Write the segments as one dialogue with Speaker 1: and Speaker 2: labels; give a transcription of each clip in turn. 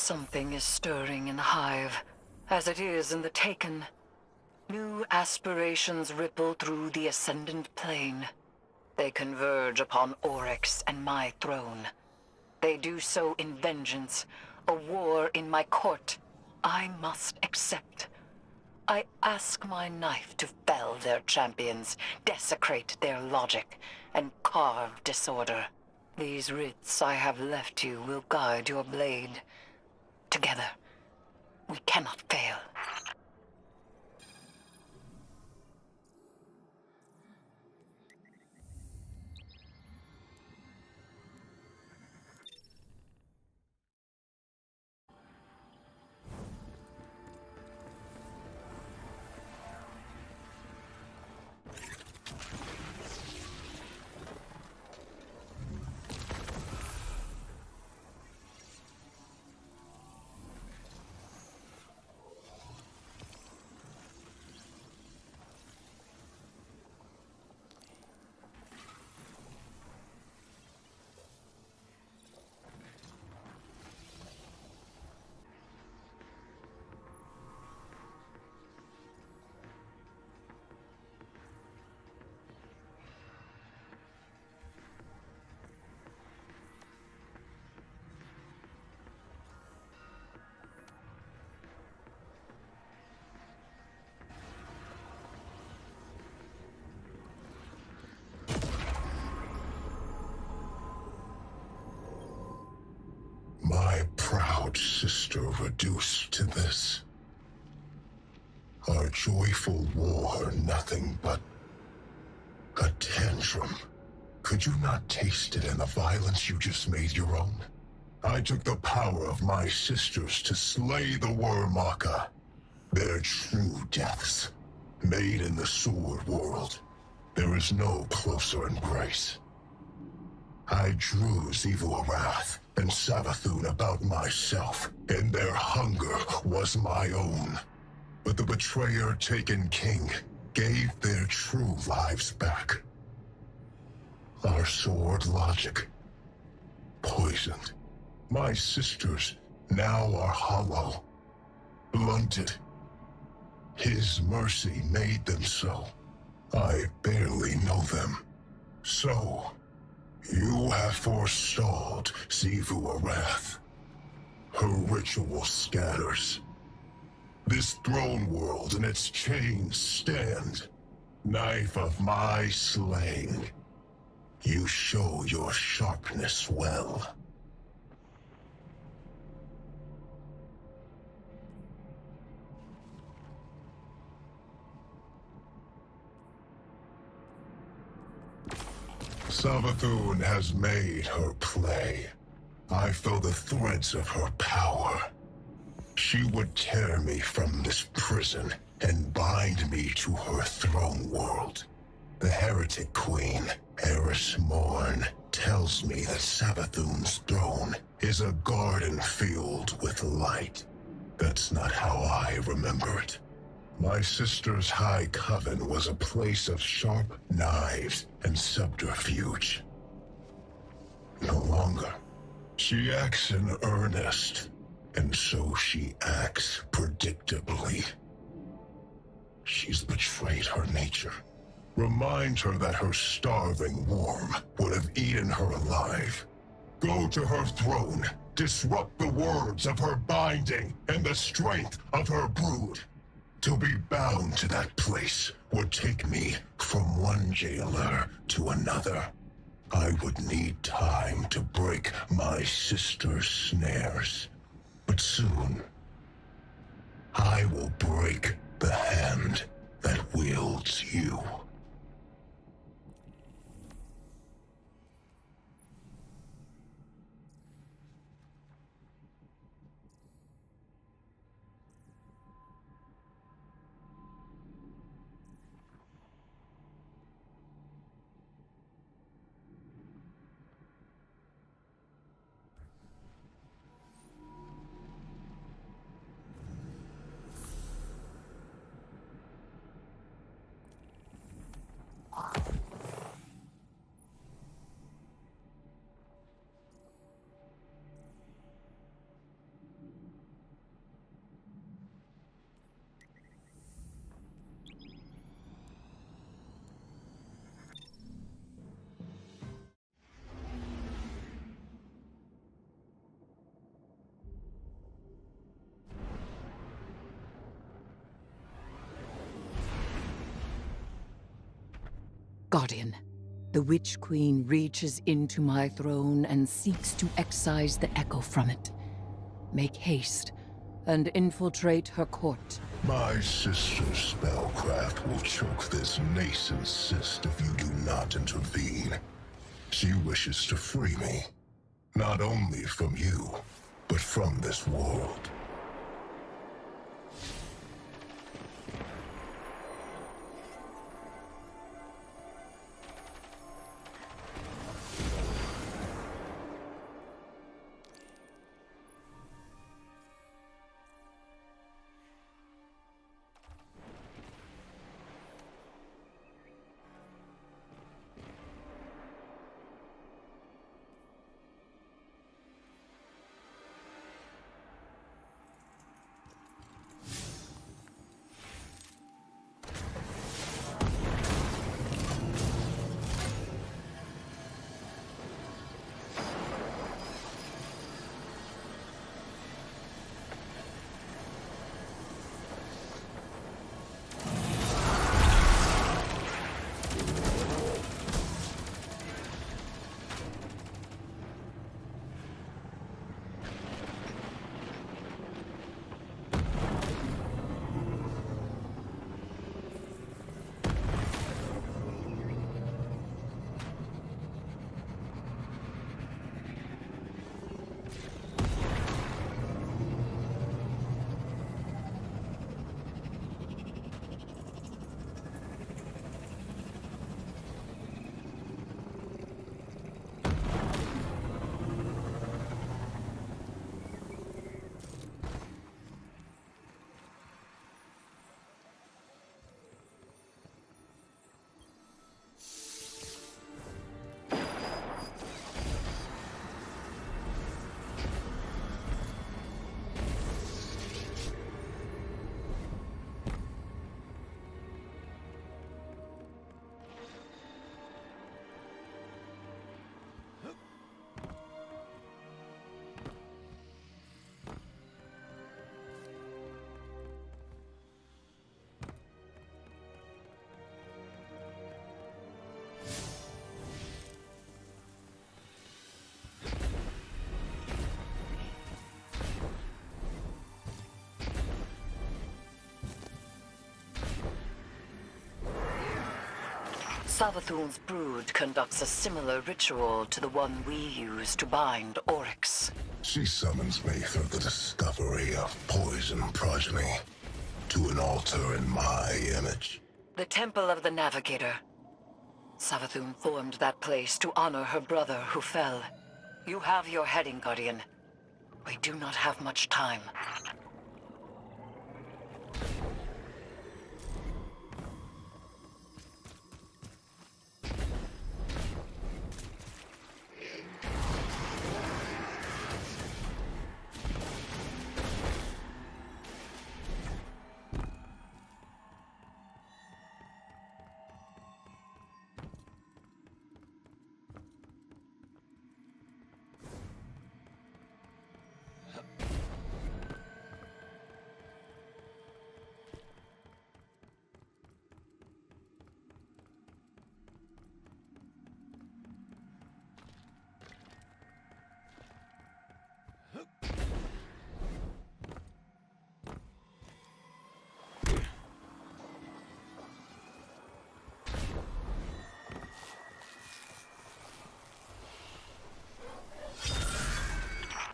Speaker 1: Something is stirring in the Hive, as it is in the Taken. New aspirations ripple through the Ascendant Plane. They converge upon Oryx and my throne. They do so in vengeance, a war in my court. I must accept. I ask my knife to fell their champions, desecrate their logic, and carve disorder. These writs I have left you will guide your blade. Together, we cannot fail.
Speaker 2: My proud sister reduced to this. Our joyful war nothing but a tantrum. Could you not taste it in the violence you just made your own? I took the power of my sisters to slay the Wormaka. Their true deaths, made in the sword world. There is no closer embrace. I drew Xivu Arath and Savathun about myself, and their hunger was my own. But the betrayer taken king gave their true lives back. Our sword logic, poisoned. My sisters now are hollow, blunted. His mercy made them so. I barely know them. So, you have forestalled Xivu Arath. Her ritual scatters. This throne world and its chains stand. Knife of my slaying. You show your sharpness well. Savathun has made her play. I feel the threads of her power. She would tear me from this prison and bind me to her throne world. The heretic queen, Eris Morn, tells me that Savathun's throne is a garden filled with light. That's not how I remember it. My sister's high coven was a place of sharp knives and subterfuge. No longer. She acts in earnest, and so she acts predictably. She's betrayed her nature. Remind her that her starving worm would have eaten her alive. Go to her throne, disrupt the words of her binding and the strength of her brood. To be bound to that place would take me from one jailer to another. I would need time to break my sister's snares. But soon, I will break the hand that wields you.
Speaker 1: Guardian, the Witch Queen reaches into my throne and seeks to excise the echo from it. Make haste and infiltrate her court.
Speaker 2: My sister's spellcraft will choke this nascent cyst if you do not intervene. She wishes to free me, not only from you, but from this world.
Speaker 1: Savathun's brood conducts a similar ritual to the one we use to bind Oryx.
Speaker 2: She summons me for the discovery of poison progeny to an altar in my image.
Speaker 1: The Temple of the Navigator. Savathun formed that place to honor her brother who fell. You have your heading, Guardian. We do not have much time.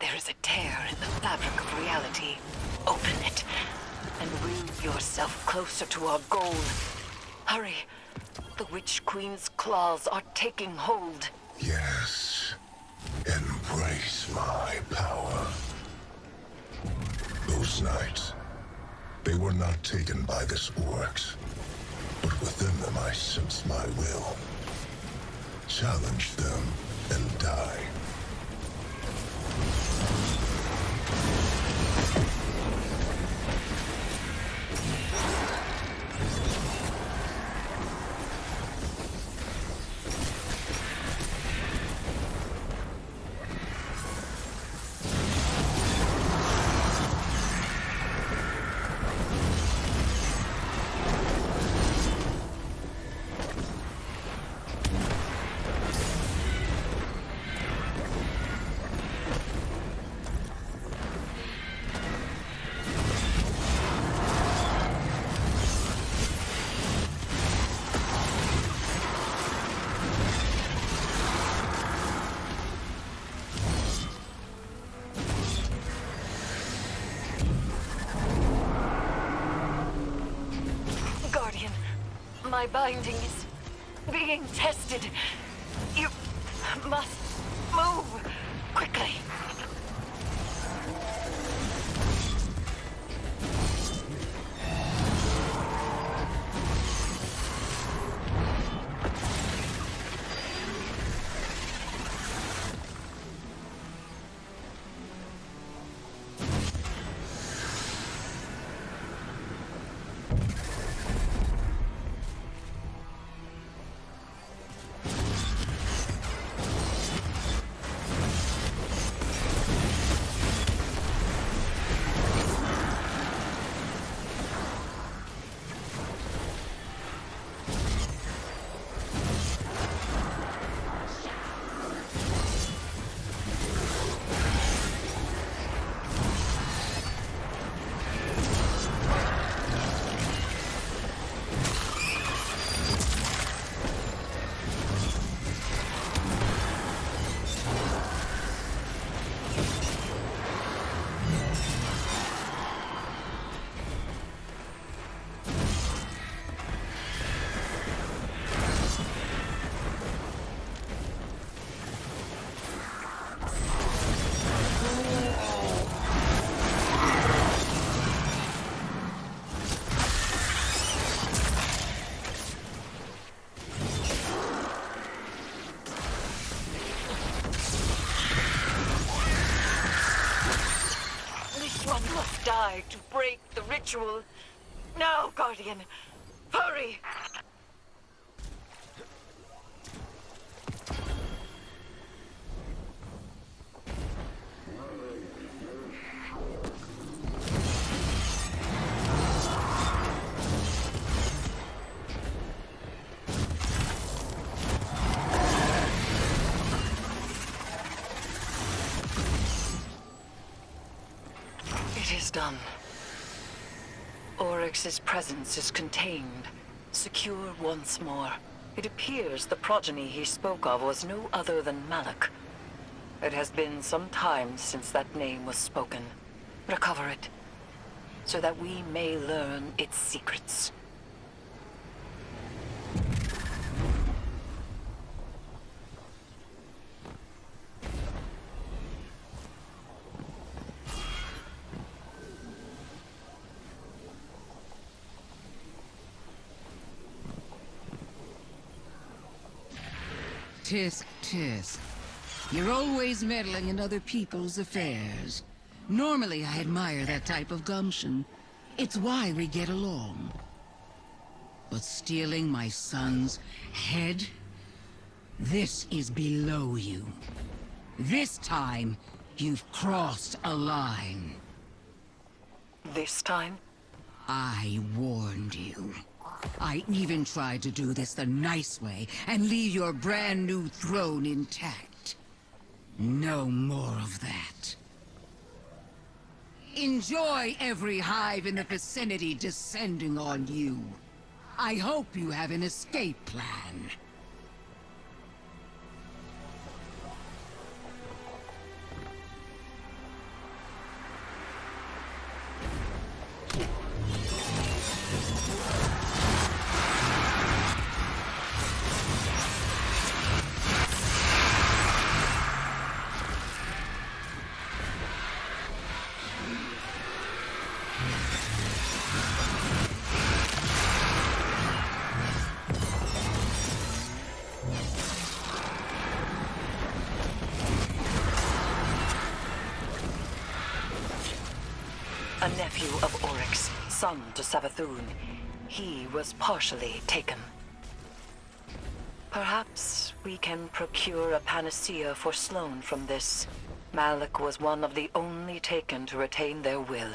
Speaker 1: There is a tear in the fabric of reality. Open it, and will yourself closer to our goal. Hurry. The Witch Queen's claws are taking hold.
Speaker 2: Yes. Embrace my power. Those nights, they were not taken by this Oryx, but within them I sense my will. Challenge them and die.
Speaker 1: My binding is being tested. You must move quickly. Die to break the ritual. Now, Guardian, hurry! It is done. Oryx's presence is contained, secure once more. It appears the progeny he spoke of was no other than Malok. It has been some time since that name was spoken. Recover it, so that we may learn its secrets.
Speaker 3: Tisk, tisk. You're always meddling in other people's affairs. Normally, I admire that type of gumption. It's why we get along. But stealing my son's head? This is below you. This time, you've crossed a line.
Speaker 1: This time?
Speaker 3: I warned you. I even tried to do this the nice way and leave your brand new throne intact. No more of that. Enjoy every hive in the vicinity descending on you. I hope you have an escape plan.
Speaker 1: A nephew of Oryx, son to Savathun. He was partially taken. Perhaps we can procure a panacea for Sloane from this. Malok was one of the only taken to retain their will.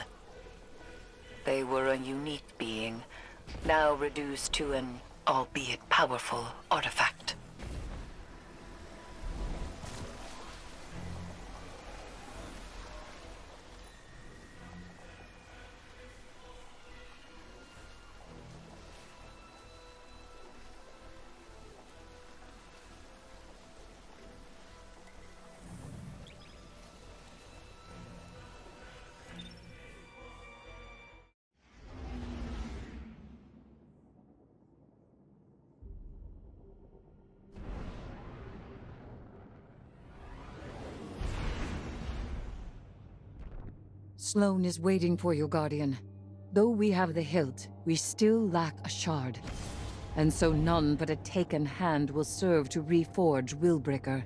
Speaker 1: They were a unique being, now reduced to an, albeit powerful, artifact. Sloane is waiting for you, Guardian. Though we have the hilt, we still lack a shard. And so none but a taken hand will serve to reforge Willbreaker.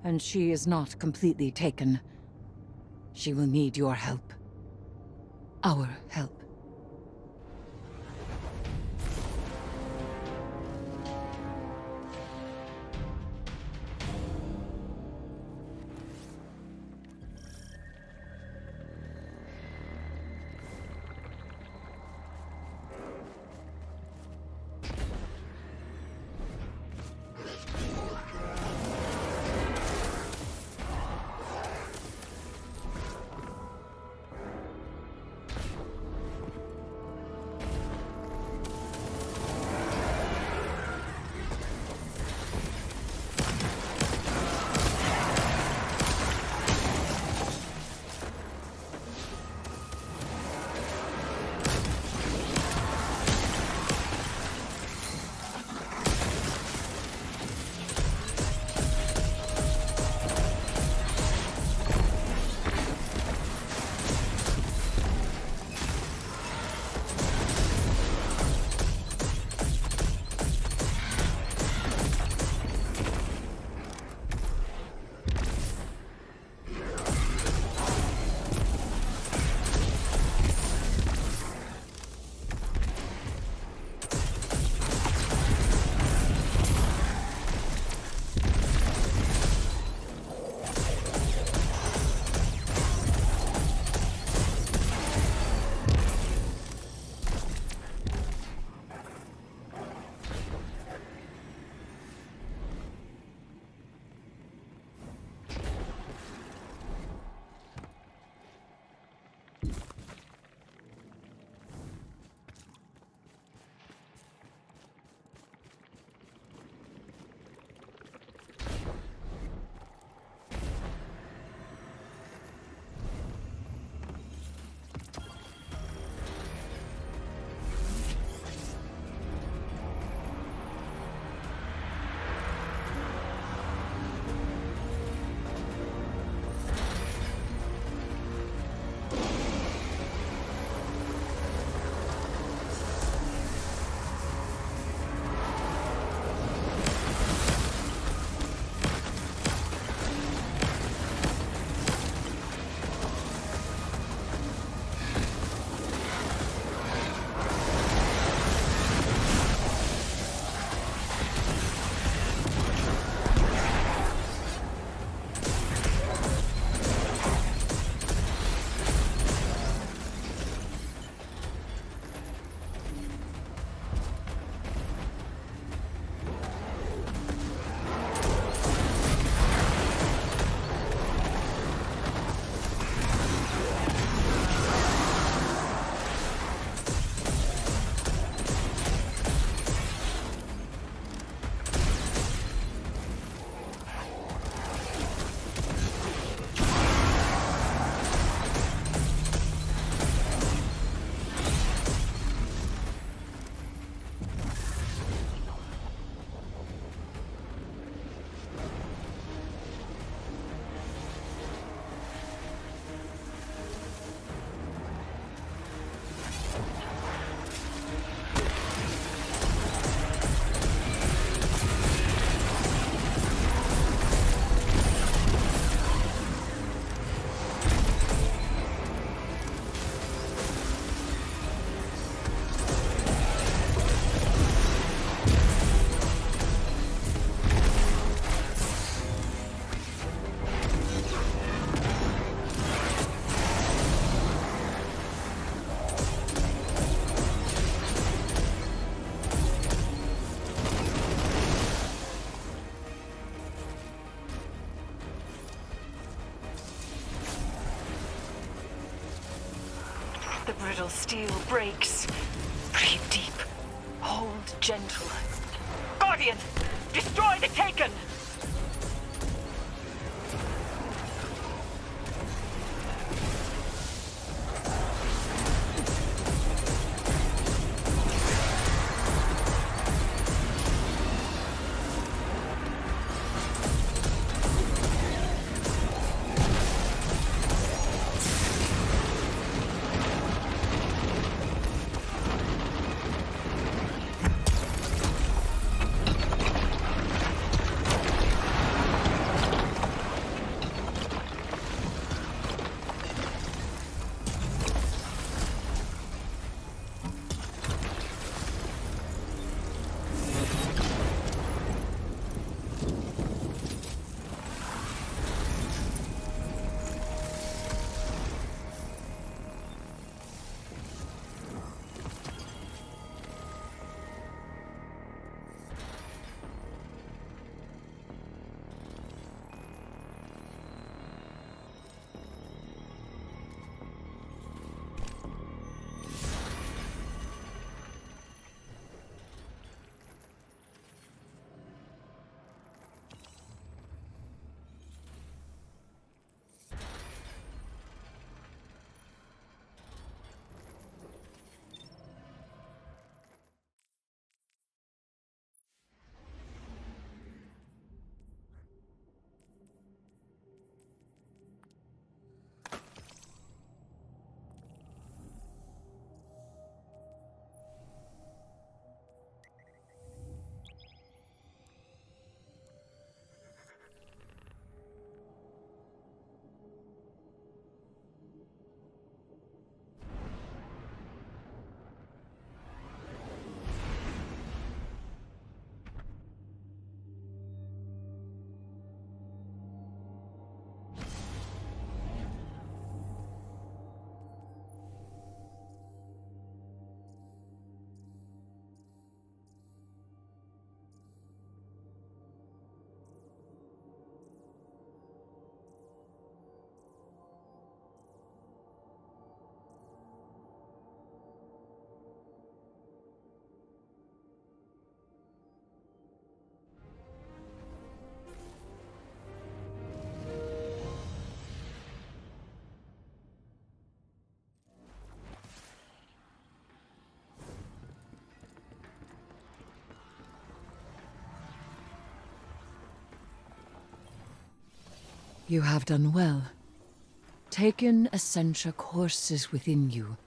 Speaker 1: And she is not completely taken. She will need your help. Our help. The brittle steel breaks. Breathe deep. Hold gentle. Guardian! Destroy the Taken! You have done well. Taken Essentia courses within you,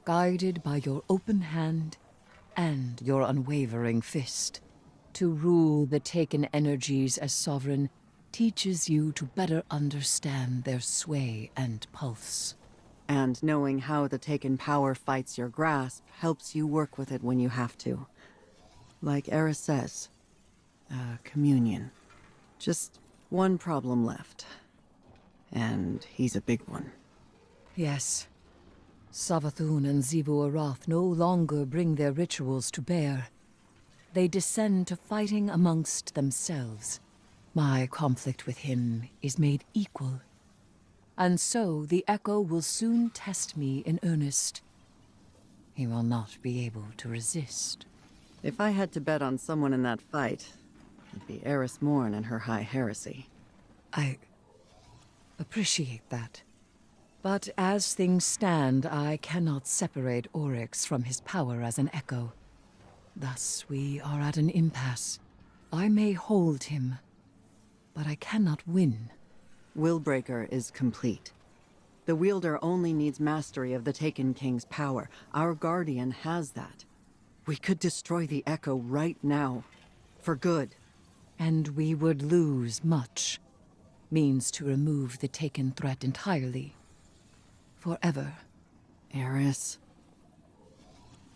Speaker 1: guided by your open hand and your unwavering fist. To rule the Taken energies as sovereign teaches you to better understand their sway and pulse.
Speaker 4: And knowing how the Taken power fights your grasp helps you work with it when you have to. Like Eris says, communion. Just one problem left. And he's a big one.
Speaker 1: Yes. Savathun and Xivu Arath no longer bring their rituals to bear. They descend to fighting amongst themselves. My conflict with him is made equal. And so the Echo will soon test me in earnest. He will not be able to resist.
Speaker 4: If I had to bet on someone in that fight, it'd be Eris Morn and her high heresy.
Speaker 1: I appreciate that. But as things stand, I cannot separate Oryx from his power as an Echo. Thus, we are at an impasse. I may hold him, but I cannot win.
Speaker 4: Willbreaker is complete. The wielder only needs mastery of the Taken King's power. Our Guardian has that. We could destroy the Echo right now. For good.
Speaker 1: And we would lose much. Means to remove the Taken threat entirely. Forever.
Speaker 4: Eris.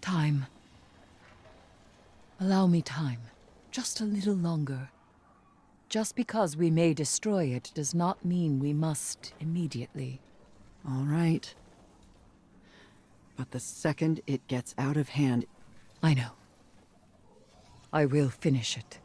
Speaker 1: Time. Allow me time. Just a little longer. Just because we may destroy it does not mean we must immediately.
Speaker 4: All right. But the second it gets out of hand...
Speaker 1: I know. I will finish it.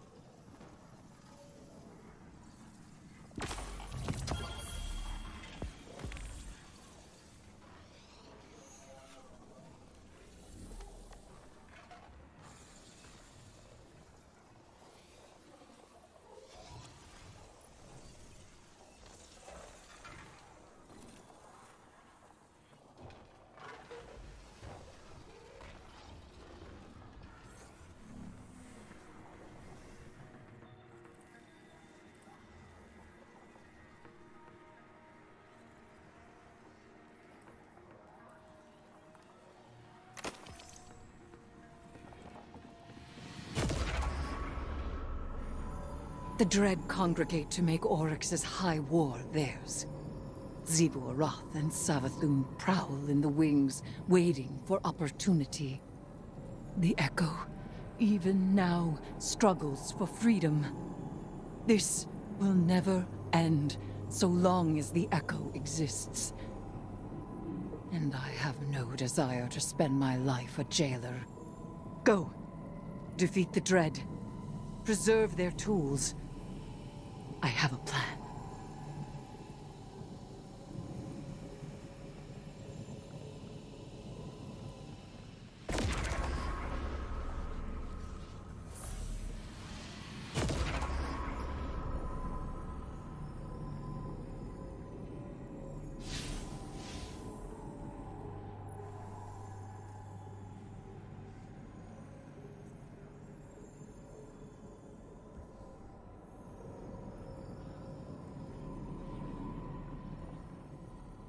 Speaker 1: The Dread congregate to make Oryx's high war theirs. Xivu Arath and Savathun prowl in the wings, waiting for opportunity. The Echo, even now, struggles for freedom. This will never end, so long as the Echo exists. And I have no desire to spend my life a jailer. Go. Defeat the Dread. Preserve their tools. I have a plan.